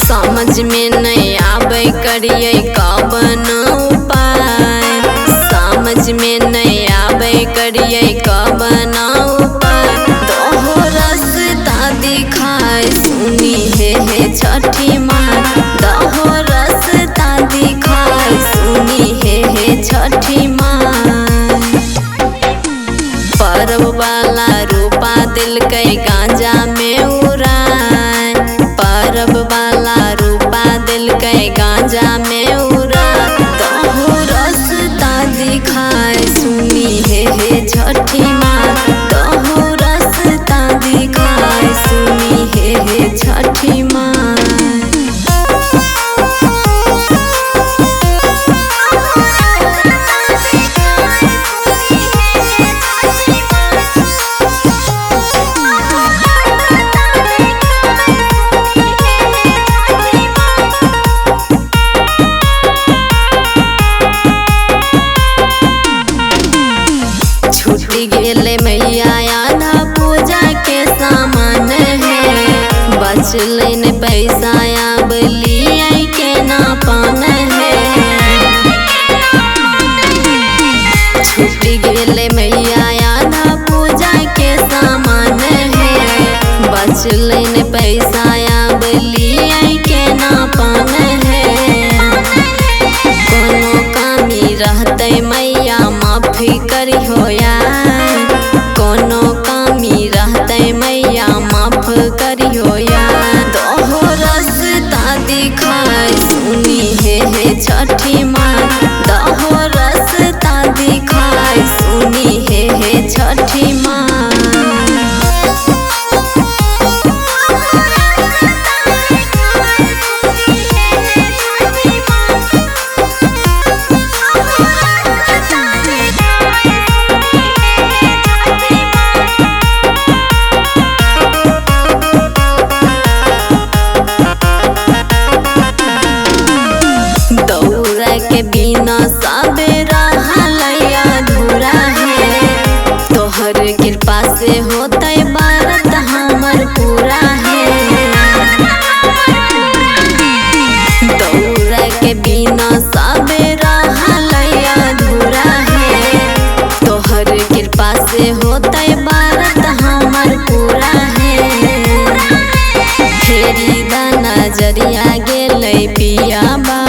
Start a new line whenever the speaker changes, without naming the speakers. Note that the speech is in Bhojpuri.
समझ में नहीं आवे करिए कवन उपाय, समझ में नहीं आवे करिए कवन उपाय। दोहो रास्ता दिखाए सुनी हे छठी माँ, दोहो रास्ता दिखाए सुनी हे छठी माँ। पर्व वाला रूपा दिल के गांजा में उड़ाए, पर्व वाला रूपा दिल के गांजा में उड़ा। दोहो रास्ता दिखाए सुनी हे छठी माँ, दोहो रास्ता दिखाए सुनी हे छठी माँ। छूटी गेले मैया आधा पूजा के सामान है, बचले न पैसा अब लिए के ना पान है। छूटी गेले मैया आधा पूजा के सामान है, बचले न पैसा अब लिए के ना पान है। कोनो कमी रहते मैया माफी करी हो यार, कोनो कमी रहते मैया माफ करी हो यार। दोहो रास्ता दिखाए सुनी हे छठी माँ, दोहो रास्ता दिखाए सुनी हे छठी माँ। दौरा के बिना सबे रहलैया अधूरा है, तोहर कृपा से होते व्रत हमर पूरा है। दौरा के बिना सबे रहलैया अधूरा है, तोहर कृपा से होते व्रत हमर पूरा है। फेरी दा नजरिया गेलै पिया बा